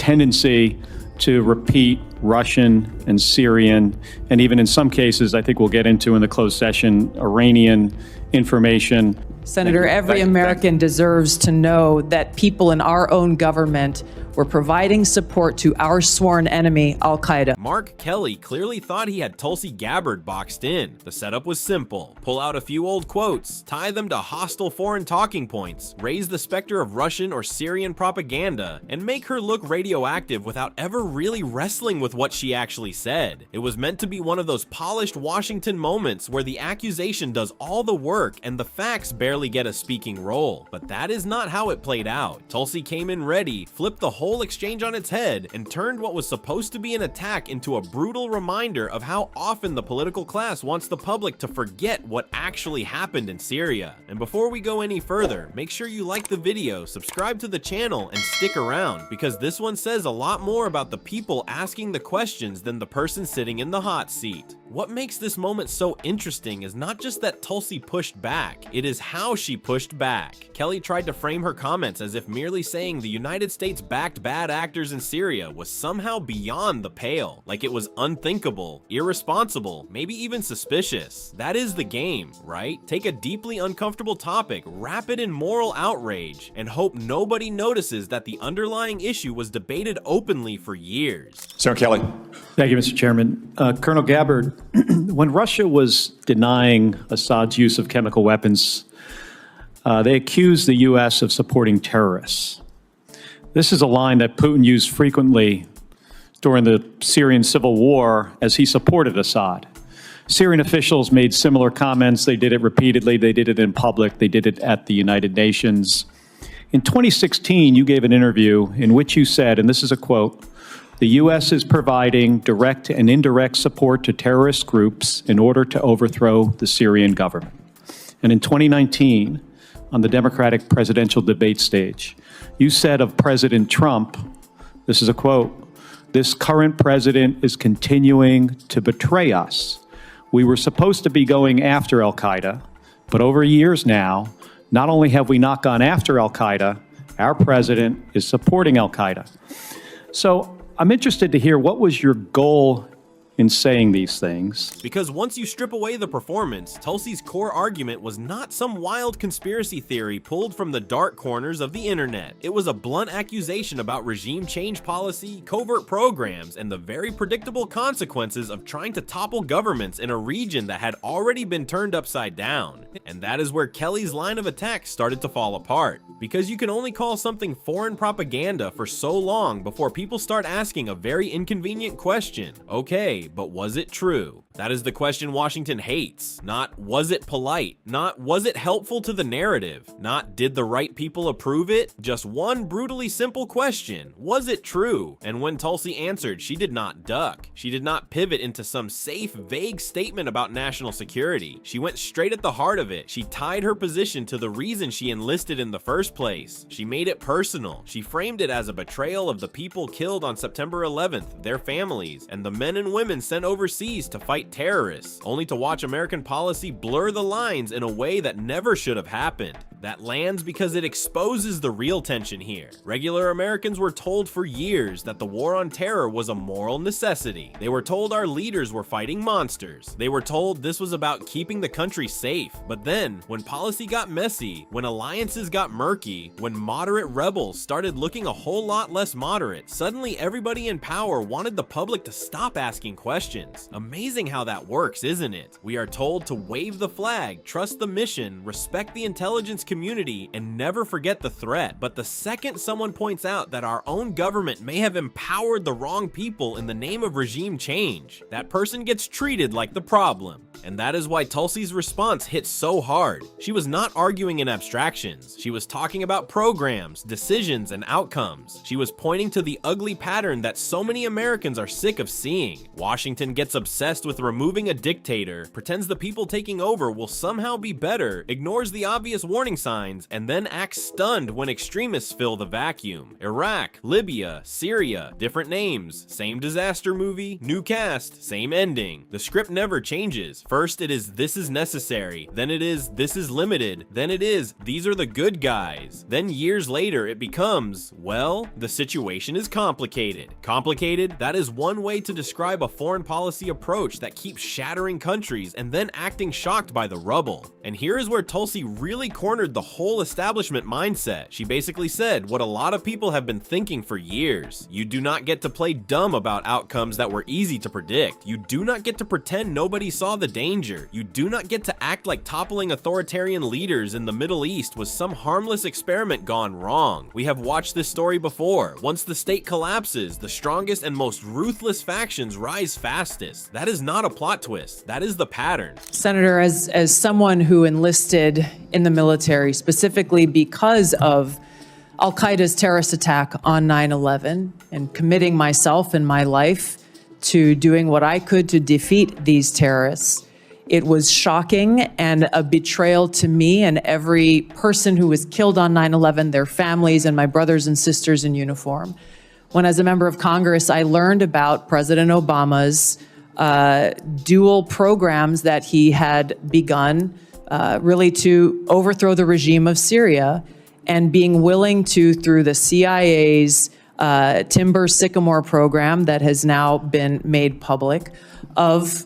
tendency to repeat Russian and Syrian, and even in some cases, I think we'll get into in the closed session, Iranian information. Senator, every American deserves to know that people in our own government were providing support to our sworn enemy, al-Qaeda. Mark Kelly clearly thought he had Tulsi Gabbard boxed in. The setup was simple. Pull out a few old quotes, tie them to hostile foreign talking points, raise the specter of Russian or Syrian propaganda, and make her look radioactive without ever really wrestling with what she actually said. It was meant to be one of those polished Washington moments where the accusation does all the work and the facts barely get a speaking role. But that is not how it played out. Tulsi came in ready, flipped the whole exchange on its head, and turned what was supposed to be an attack into a brutal reminder of how often the political class wants the public to forget what actually happened in Syria. And before we go any further, make sure you like the video, subscribe to the channel, and stick around, because this one says a lot more about the people asking the questions than the person sitting in the hot seat. What makes this moment so interesting is not just that Tulsi pushed back, it is how she pushed back. Kelly tried to frame her comments as if merely saying the United States backed bad actors in Syria was somehow beyond the pale, like it was unthinkable, irresponsible, maybe even suspicious. That is the game, right? Take a deeply uncomfortable topic, wrap it in moral outrage, and hope nobody notices that the underlying issue was debated openly for years. Senator Kelly. Thank you, Mr. Chairman. Colonel Gabbard, when Russia was denying Assad's use of chemical weapons, they accused the U.S. of supporting terrorists. This is a line that Putin used frequently during the Syrian civil war as he supported Assad. Syrian officials made similar comments. They did it repeatedly. They did it in public. They did it at the United Nations. In 2016, you gave an interview in which you said, and this is a quote, "The U.S. is providing direct and indirect support to terrorist groups in order to overthrow the Syrian government." And in 2019, on the Democratic presidential debate stage, you said of President Trump, this is a quote, "This current president is continuing to betray us. We were supposed to be going after al-Qaeda, but over years now, not only have we not gone after al-Qaeda, our president is supporting al-Qaeda." So I'm interested to hear, what was your goal in saying these things? Because once you strip away the performance, Tulsi's core argument was not some wild conspiracy theory pulled from the dark corners of the internet. It was a blunt accusation about regime change policy, covert programs, and the very predictable consequences of trying to topple governments in a region that had already been turned upside down. And that is where Kelly's line of attack started to fall apart. Because you can only call something foreign propaganda for so long before people start asking a very inconvenient question. Okay, but was it true? That is the question Washington hates. Not was it polite, not was it helpful to the narrative, not did the right people approve it, just one brutally simple question: was it true? And when Tulsi answered, she did not duck. She did not pivot into some safe, vague statement about national security. She went straight at the heart of it. She tied her position to the reason she enlisted in the first place. She made it personal. She framed it as a betrayal of the people killed on September 11th, their families, and the men and women sent overseas to fight terrorists, only to watch American policy blur the lines in a way that never should have happened. That lands because it exposes the real tension here. Regular Americans were told for years that the war on terror was a moral necessity. They were told our leaders were fighting monsters. They were told this was about keeping the country safe. But then, when policy got messy, when alliances got murky, when moderate rebels started looking a whole lot less moderate, suddenly everybody in power wanted the public to stop asking questions. Amazing how that works, isn't it? We are told to wave the flag, trust the mission, respect the intelligence community, and never forget the threat. But the second someone points out that our own government may have empowered the wrong people in the name of regime change, that person gets treated like the problem. And that is why Tulsi's response hit so hard. She was not arguing in abstractions. She was talking about programs, decisions, and outcomes. She was pointing to the ugly pattern that so many Americans are sick of seeing. Washington gets obsessed with removing a dictator, pretends the people taking over will somehow be better, ignores the obvious warning signs and then act stunned when extremists fill the vacuum. Iraq, Libya, Syria, different names, same disaster movie, new cast, same ending. The script never changes. First it is this is necessary, then it is this is limited, then it is these are the good guys. Then years later it becomes, well, the situation is complicated. Complicated? That is one way to describe a foreign policy approach that keeps shattering countries and then acting shocked by the rubble. And here is where Tulsi really cornered the whole establishment mindset. She basically said what a lot of people have been thinking for years. You do not get to play dumb about outcomes that were easy to predict. You do not get to pretend nobody saw the danger. You do not get to act like toppling authoritarian leaders in the Middle East was some harmless experiment gone wrong. We have watched this story before. Once the state collapses, the strongest and most ruthless factions rise fastest. That is not a plot twist. That is the pattern. Senator, as someone who enlisted in the military specifically because of Al-Qaeda's terrorist attack on 9/11 and committing myself and my life to doing what I could to defeat these terrorists, it was shocking and a betrayal to me and every person who was killed on 9/11, their families and my brothers and sisters in uniform. When, as a member of Congress, I learned about President Obama's dual programs that he had begun really to overthrow the regime of Syria, and being willing to, through the CIA's Timber Sycamore program that has now been made public, of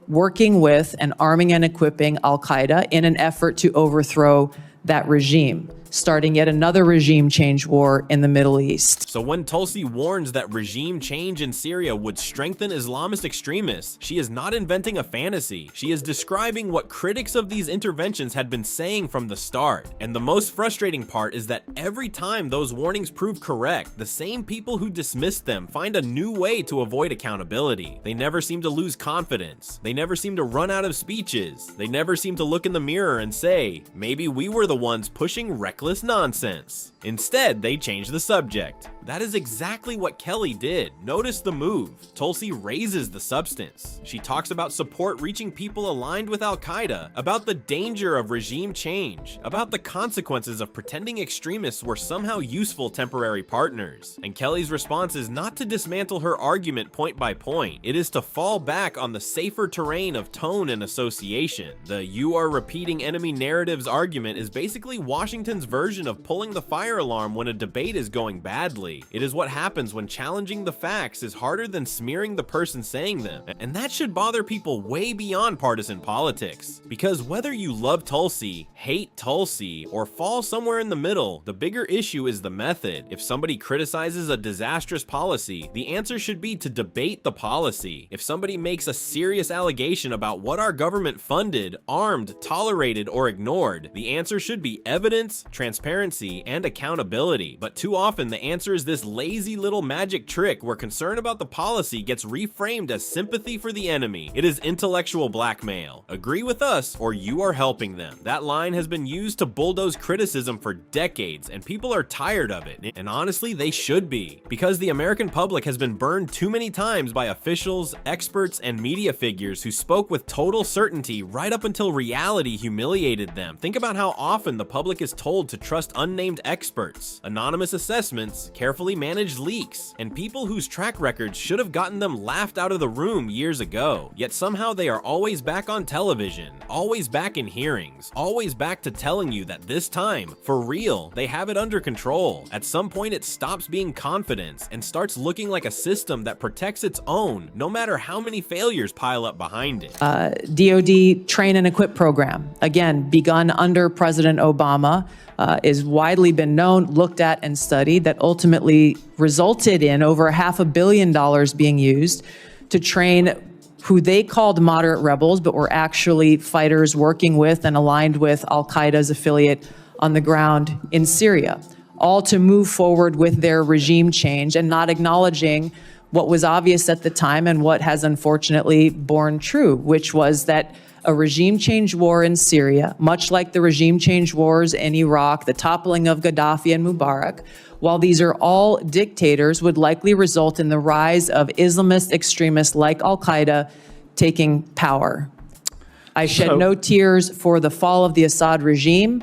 working with and arming and equipping Al-Qaeda in an effort to overthrow that regime, starting yet another regime change war in the Middle East. So when Tulsi warns that regime change in Syria would strengthen Islamist extremists, she is not inventing a fantasy. She is describing what critics of these interventions had been saying from the start. And the most frustrating part is that every time those warnings prove correct, the same people who dismissed them find a new way to avoid accountability. They never seem to lose confidence. They never seem to run out of speeches. They never seem to look in the mirror and say, maybe we were the ones pushing reckless nonsense. Instead, they change the subject. That is exactly what Kelly did. Notice the move. Tulsi raises the substance. She talks about support reaching people aligned with Al-Qaeda, about the danger of regime change, about the consequences of pretending extremists were somehow useful temporary partners. And Kelly's response is not to dismantle her argument point by point. It is to fall back on the safer terrain of tone and association. The "you are repeating enemy narratives" argument is basically Washington's version of pulling the fire alarm when a debate is going badly. It is what happens when challenging the facts is harder than smearing the person saying them. And that should bother people way beyond partisan politics. Because whether you love Tulsi, hate Tulsi, or fall somewhere in the middle, the bigger issue is the method. If somebody criticizes a disastrous policy, the answer should be to debate the policy. If somebody makes a serious allegation about what our government funded, armed, tolerated, or ignored, the answer should be evidence, transparency, and accountability. But too often the answer is this lazy little magic trick where concern about the policy gets reframed as sympathy for the enemy. It is intellectual blackmail. Agree with us or you are helping them. That line has been used to bulldoze criticism for decades, and people are tired of it. And honestly, they should be. Because the American public has been burned too many times by officials, experts, and media figures who spoke with total certainty right up until reality humiliated them. Think about how often the public is told to trust unnamed experts, anonymous assessments, carefully managed leaks, and people whose track records should have gotten them laughed out of the room years ago. Yet somehow they are always back on television, always back in hearings, always back to telling you that this time, for real, they have it under control. At some point it stops being confidence and starts looking like a system that protects its own, no matter how many failures pile up behind it. DoD train and equip program, again, begun under President Obama, is widely been known, looked at, and studied, that ultimately resulted in over $500 million being used to train who they called moderate rebels, but were actually fighters working with and aligned with Al-Qaeda's affiliate on the ground in Syria, all to move forward with their regime change and not acknowledging what was obvious at the time and what has unfortunately borne true, which was that a regime change war in Syria, much like the regime change wars in Iraq, the toppling of Gaddafi and Mubarak, while these are all dictators, would likely result in the rise of Islamist extremists like Al-Qaeda taking power. I shed no tears for the fall of the Assad regime,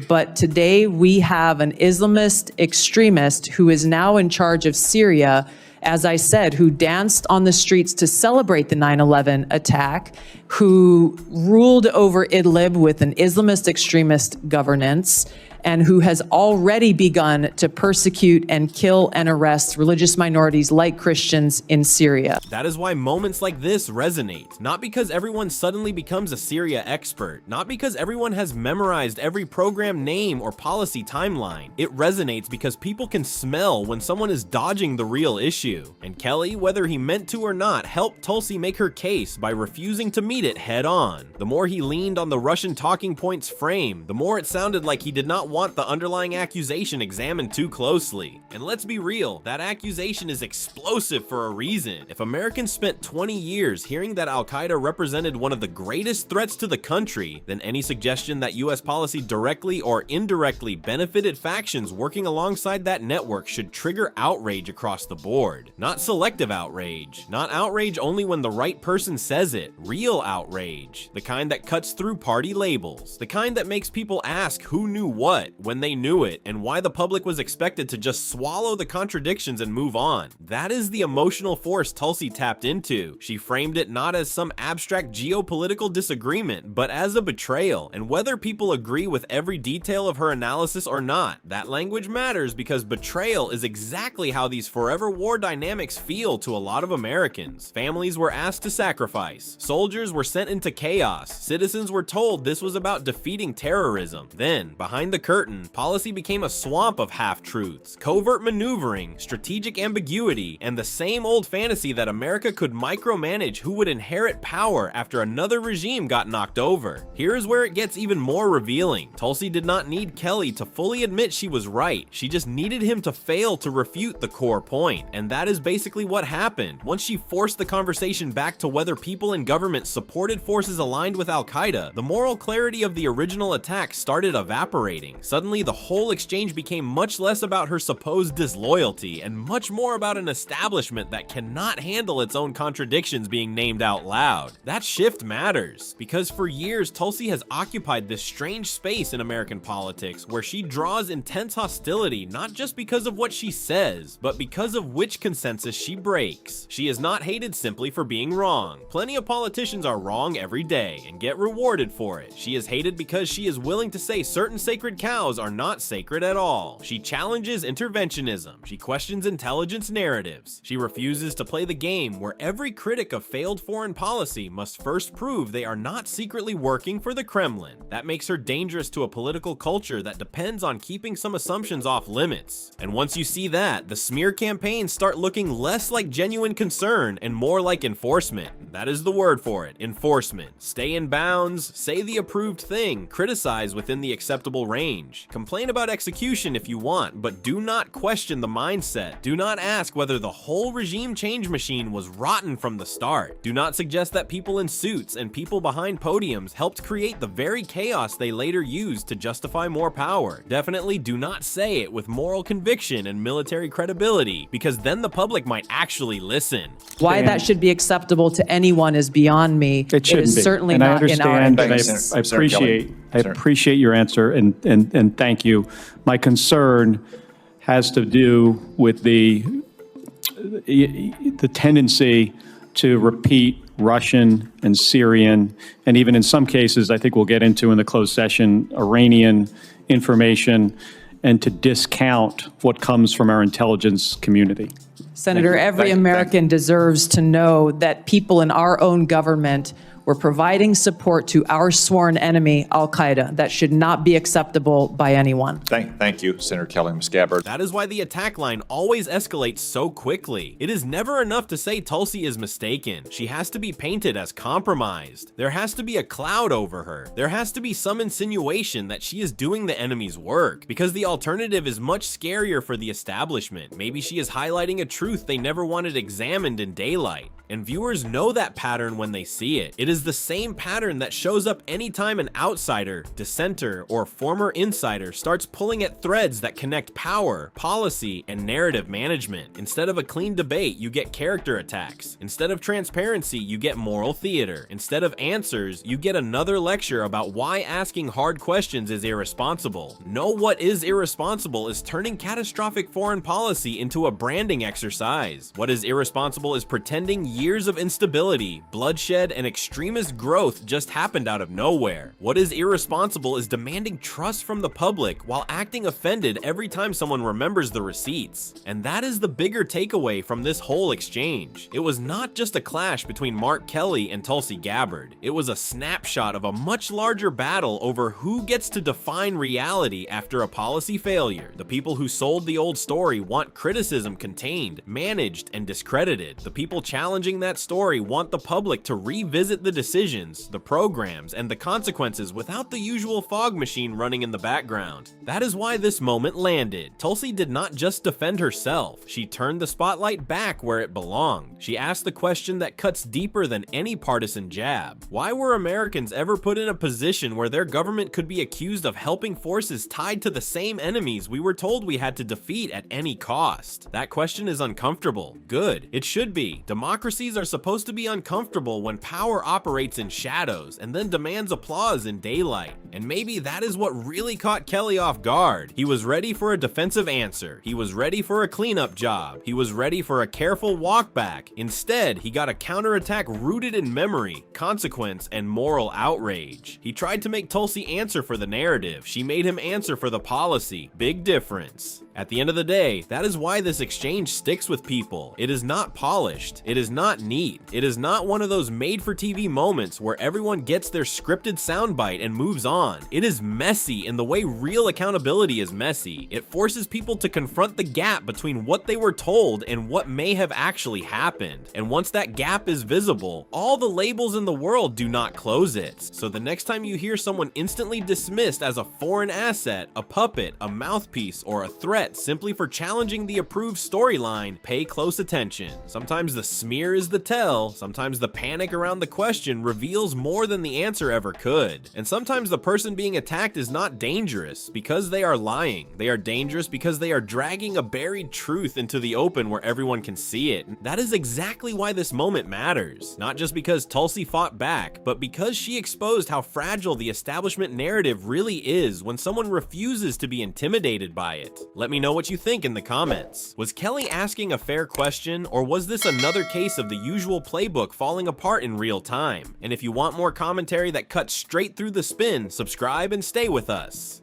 But today we have an Islamist extremist who is now in charge of Syria, as I said, who danced on the streets to celebrate the 9/11 attack, who ruled over Idlib with an Islamist extremist governance, and who has already begun to persecute and kill and arrest religious minorities like Christians in Syria. That is why moments like this resonate. Not because everyone suddenly becomes a Syria expert, not because everyone has memorized every program name or policy timeline. It resonates because people can smell when someone is dodging the real issue. And Kelly, whether he meant to or not, helped Tulsi make her case by refusing to meet it head on. The more he leaned on the Russian talking points frame, the more it sounded like he did not want the underlying accusation examined too closely. And let's be real, that accusation is explosive for a reason. If Americans spent 20 years hearing that Al-Qaeda represented one of the greatest threats to the country, then any suggestion that US policy directly or indirectly benefited factions working alongside that network should trigger outrage across the board. Not selective outrage, not outrage only when the right person says it, real outrage. The kind that cuts through party labels, the kind that makes people ask who knew what when they knew it, and why the public was expected to just swallow the contradictions and move on. That is the emotional force Tulsi tapped into. She framed it not as some abstract geopolitical disagreement, but as a betrayal. And whether people agree with every detail of her analysis or not, that language matters because betrayal is exactly how these forever war dynamics feel to a lot of Americans. Families were asked to sacrifice. Soldiers were sent into chaos. Citizens were told this was about defeating terrorism. Then, behind the curtain, policy became a swamp of half-truths, covert maneuvering, strategic ambiguity, and the same old fantasy that America could micromanage who would inherit power after another regime got knocked over. Here's where it gets even more revealing. Tulsi did not need Kelly to fully admit she was right. She just needed him to fail to refute the core point. And that is basically what happened. Once she forced the conversation back to whether people in government supported forces aligned with Al-Qaeda, the moral clarity of the original attack started evaporating. Suddenly, the whole exchange became much less about her supposed disloyalty and much more about an establishment that cannot handle its own contradictions being named out loud. That shift matters, because for years, Tulsi has occupied this strange space in American politics where she draws intense hostility not just because of what she says, but because of which consensus she breaks. She is not hated simply for being wrong. Plenty of politicians are wrong every day and get rewarded for it. She is hated because she is willing to say certain sacred cows are not sacred at all. She challenges interventionism. She questions intelligence narratives. She refuses to play the game where every critic of failed foreign policy must first prove they are not secretly working for the Kremlin. That makes her dangerous to a political culture that depends on keeping some assumptions off limits. And once you see that, the smear campaigns start looking less like genuine concern and more like enforcement. That is the word for it, enforcement. Stay in bounds, say the approved thing, criticize within the acceptable range. Complain about execution if you want, but do not question the mindset. Do not ask whether the whole regime change machine was rotten from the start. Do not suggest that people in suits and people behind podiums helped create the very chaos they later used to justify more power. Definitely do not say it with moral conviction and military credibility, because then the public might actually listen. Why that should be acceptable to anyone is beyond me. It shouldn't is be. certainly And not in our I understand, interests. and I Senator. appreciate your answer, and thank you. My concern has to do with the tendency to repeat Russian and Syrian, and even in some cases, I think we'll get into in the closed session, Iranian information, and to discount what comes from our intelligence community. Senator, every American deserves to know that people in our own government were providing support to our sworn enemy, Al-Qaeda. That should not be acceptable by anyone. Thank you, Senator Kelly, Ms. Gabbard. That is why the attack line always escalates so quickly. It is never enough to say Tulsi is mistaken. She has to be painted as compromised. There has to be a cloud over her. There has to be some insinuation that she is doing the enemy's work, because the alternative is much scarier for the establishment. Maybe she is highlighting a truth they never wanted examined in daylight. And viewers know that pattern when they see it. It is the same pattern that shows up anytime an outsider, dissenter, or former insider starts pulling at threads that connect power, policy, and narrative management. Instead of a clean debate, you get character attacks. Instead of transparency, you get moral theater. Instead of answers, you get another lecture about why asking hard questions is irresponsible. Know what is irresponsible is turning catastrophic foreign policy into a branding exercise. What is irresponsible is pretending years of instability, bloodshed, and extremist growth just happened out of nowhere. What is irresponsible is demanding trust from the public while acting offended every time someone remembers the receipts. And that is the bigger takeaway from this whole exchange. It was not just a clash between Mark Kelly and Tulsi Gabbard. It was a snapshot of a much larger battle over who gets to define reality after a policy failure. The people who sold the old story want criticism contained, managed, and discredited. The people challenging that story want the public to revisit the decisions, the programs, and the consequences without the usual fog machine running in the background. That is why this moment landed. Tulsi did not just defend herself, she turned the spotlight back where it belonged. She asked the question that cuts deeper than any partisan jab. Why were Americans ever put in a position where their government could be accused of helping forces tied to the same enemies we were told we had to defeat at any cost? That question is uncomfortable. Good. It should be. Democracies are supposed to be uncomfortable when power operates in shadows and then demands applause in daylight. And maybe that is what really caught Kelly off guard. He was ready for a defensive answer. He was ready for a cleanup job. He was ready for a careful walk back. Instead, he got a counterattack rooted in memory, consequence, and moral outrage. He tried to make Tulsi answer for the narrative. She made him answer for the policy. Big difference. At the end of the day, that is why this exchange sticks with people. It is not polished. It is not neat. It is not one of those made-for-TV moments where everyone gets their scripted soundbite and moves on. It is messy in the way real accountability is messy. It forces people to confront the gap between what they were told and what may have actually happened. And once that gap is visible, all the labels in the world do not close it. So the next time you hear someone instantly dismissed as a foreign asset, a puppet, a mouthpiece, or a threat simply for challenging the approved storyline, pay close attention. Sometimes the smear is the tell, sometimes the panic around the question reveals more than the answer ever could. And sometimes the person being attacked is not dangerous because they are lying. They are dangerous because they are dragging a buried truth into the open where everyone can see it. That is exactly why this moment matters. Not just because Tulsi fought back, but because she exposed how fragile the establishment narrative really is when someone refuses to be intimidated by it. Let me know what you think in the comments. Was Kelly asking a fair question, or was this another case of the usual playbook falling apart in real time? And if you want more commentary that cuts straight through the spin, subscribe and stay with us.